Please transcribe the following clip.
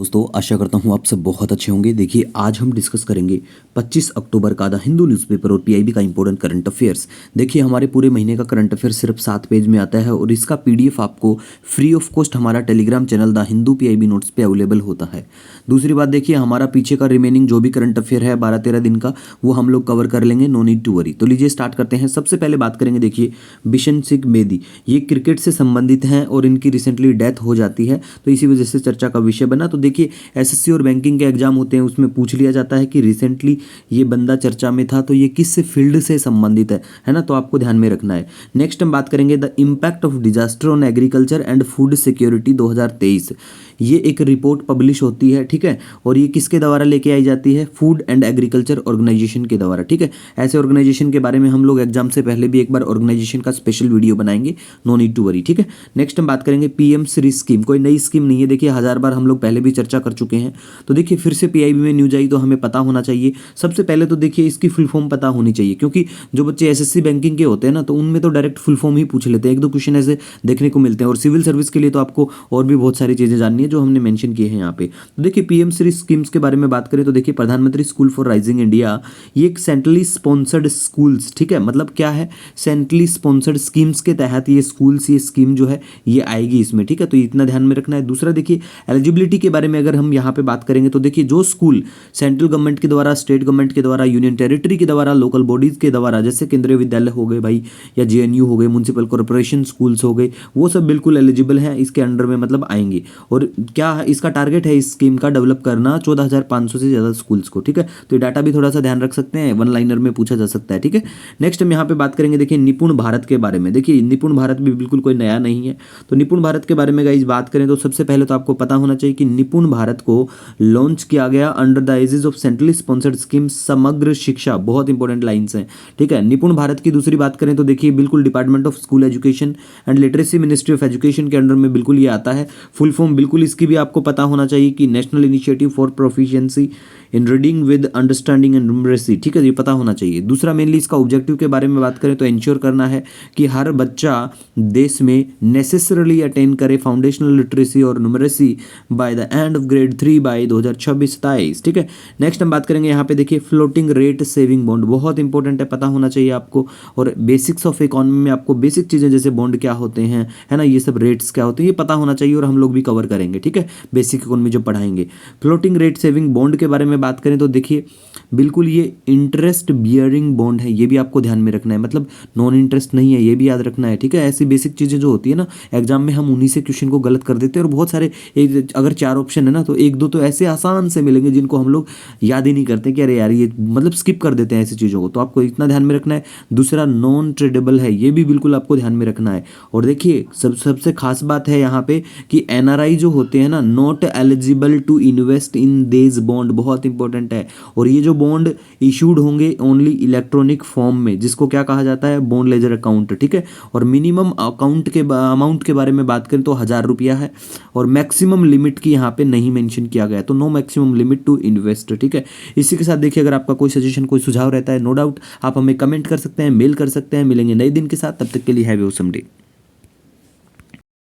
दोस्तों आशा करता हूँ आप सब बहुत अच्छे होंगे। देखिए आज हम डिस्कस करेंगे 25 अक्टूबर का द हिंदू न्यूज़पेपर और पीआईबी का इंपॉर्टेंट करंट अफेयर्स। देखिए हमारे पूरे महीने का करंट अफेयर सिर्फ 7 पेज में आता है और इसका पीडीएफ आपको फ्री ऑफ कॉस्ट हमारा Telegram channel the Hindu PIB notes पे अवेलेबल होता है। दूसरी बात देखिए हमारा पीछे का रिमेनिंग जो भी करंट अफेयर है 12-13 दिन का वो हम लोग कवर कर लेंगे, नो नीड टू वरी। तो लीजिए स्टार्ट करते हैं। सबसे पहले बात करेंगे देखिए बिशन सिंह बेदी, ये क्रिकेट से संबंधित हैं और इनकी रिसेंटली डेथ हो जाती है तो इसी वजह से चर्चा का विषय बना। तो देखिए एसएससी और बैंकिंग के एग्जाम होते हैं उसमें पूछ लिया जाता है कि रिसेंटली ये बंदा चर्चा में था तो ये किस फील्ड से संबंधित है ना, तो आपको ध्यान में रखना है। नेक्स्ट हम बात करेंगे the impact of disaster on agriculture and food security 2023। ये एक रिपोर्ट पब्लिश होती है, ठीक है, और ये किसके द्वारा लेके आई जाती है? फूड एंड एग्रीकल्चर ऑर्गेनाइजेशन के द्वारा, ठीक है। ऐसे ऑर्गेनाइजेशन के बारे में हम लोग एग्जाम से पहले भी एक बार ऑर्गेनाइजेशन का स्पेशल वीडियो बनाएंगे, नो नीड टू वरी, ठीक है। नेक्स्ट हम बात करेंगे पीएम श्री स्कीम, कोई नई स्कीम नहीं है, देखिए 1000 बार हम लोग पहले भी चर्चा कर चुके हैं। तो देखिए फिर से पीआईबी में न्यूज आई तो हमें पता होना चाहिए। सबसे पहले तो देखिए इसकी फुल फॉर्म पता होनी चाहिए, क्योंकि जो बच्चे एसएससी बैंकिंग के होते हैं ना तो उनमें तो डायरेक्ट फुल फॉर्म ही पूछ लेते हैं, एक दो क्वेश्चन ऐसे देखने को मिलते हैं। और सिविल सर्विस के लिए तो आपको और भी बहुत सारी चीजें जाननी है जो हमने मेंशन किए हैं यहाँ पे। तो देखिए पीएम श्री स्कीम्स के बारे में बात करें तो देखिए प्रधानमंत्री स्कूल फॉर राइजिंग इंडिया, ये एक सेंट्रली स्पॉन्सर्ड स्कूल्स, ठीक है, मतलब क्या है, सेंट्रली स्पॉन्सर्ड स्कीम्स के तहत ये स्कूल्स, ये स्कीम जो है ये आएगी इसमें, ठीक है, तो इतना ध्यान में रखना है। दूसरा देखिए एलिजिबिलिटी के बारे में अगर हम यहाँ पे बात करेंगे तो देखिए जो स्कूल सेंट्रल गवर्नमेंट के द्वारा, स्टेट गवर्नमेंट के द्वारा, यूनियन टेरिटरी के द्वारा, लोकल बॉडीज के द्वारा, जैसे केंद्रीय विद्यालय हो गए भाई, या जेएनयू हो गए, म्युनिसिपल कॉर्पोरेशन स्कूल्स हो गए, वो सब बिल्कुल एलिजिबल हैं इसके अंडर में, मतलब आएंगे। और क्या इसका टारगेट है इस स्कीम का डेवलप करना 14,500 से ज़्यादा स्कूल्स को, ठीक है। तो ये डाटा भी थोड़ा सा ध्यान रख सकते हैं, वन लाइनर में पूछा जा सकता है, ठीक है। नेक्स्ट हम यहाँ पे बात करेंगे देखिए निपुण भारत के बारे में। देखिए निपुण भारत भी बिल्कुल कोई नया नहीं है, तो निपुण भारत के बारे में गाइस बात करें तो सबसे पहले तो आपको पता होना चाहिए कि निपुण भारत को लॉन्च किया गया under the aegis of centrally sponsored scheme Samagra Shiksha, बहुत इंपॉर्टेंट लाइन्स हैं, ठीक है। निपुण भारत की दूसरी बात करें तो देखिए बिल्कुल department of school education and literacy, ministry of education के अंडर में बिल्कुल ये आता है। फुल फॉर्म बिल्कुल इसकी भी आपको पता होना चाहिए कि national initiative for proficiency in reading with understanding and numeracy, ठीक है, ये पता होना चाहिए। दूसरा मेनली इसका ऑब्जेक्टिव के बारे में बात करें तो इंश्योर करना है कि हर बच्चा देश में नेसेसरली अटेन करे फाउंडेशनल लिटरेसी और numeracy by the end of grade 3 by 2026-27, ठीक है। नेक्स्ट हम बात करेंगे यहाँ पे देखिए फ्लोटिंग रेट सेविंग बॉन्ड, बहुत इंपॉर्टेंट है, पता होना चाहिए आपको। और बेसिक्स ऑफ इकोनॉमी में आपको बेसिक चीज़ें जैसे बॉन्ड क्या होते हैं, है ना, ये सब रेट्स क्या होते हैं, ये पता होना चाहिए और हम लोग भी कवर करेंगे, ठीक है, बेसिक इकोनॉमी जो पढ़ाएंगे। फ्लोटिंग रेट सेविंग बॉन्ड के बारे में बात करें तो देखिए बिल्कुल ये इंटरेस्ट बियरिंग बॉन्ड है, ये भी आपको ध्यान में रखना है, मतलब नॉन इंटरेस्ट नहीं है, ये भी याद रखना है, ठीक है। ऐसी बेसिक चीज़ें जो होती है ना एग्जाम में हम उन्हीं से क्वेश्चन को गलत कर देते हैं और बहुत सारे अगर 4 ऑप्शन है ना तो 1-2 तो ऐसे आसान से मिलेंगे जिनको हम लोग याद ही नहीं करते कि अरे यार ये, मतलब स्किप कर देते हैं ऐसी चीज़ों को, तो आपको इतना ध्यान में रखना है। दूसरा नॉन ट्रेडेबल है, ये भी बिल्कुल आपको ध्यान में रखना है। और देखिए सबसे खास बात है यहाँ पे कि एनआरआई जो होते हैं ना, not eligible to invest in these bond, बहुत इंपॉर्टेंट है। और ये जो बॉन्ड इशूड होंगे ओनली इलेक्ट्रॉनिक फॉर्म में, जिसको क्या कहा जाता है, बॉन्ड लेजर अकाउंट, ठीक है। और मिनिमम अकाउंट के अमाउंट के बारे में बात करें तो 1000 रुपया है और मैक्सिमम लिमिट की यहाँ पे नहीं मेंशन किया गया है, तो no maximum limit to invest, ठीक है। इसी के साथ देखिए अगर आपका कोई सजेशन, कोई सुझाव रहता है, नो डाउट आप हमें कमेंट कर सकते हैं, मेल कर सकते हैं। मिलेंगे नए दिन के साथ, तब तक के लिए हैव ए ऑसम डे।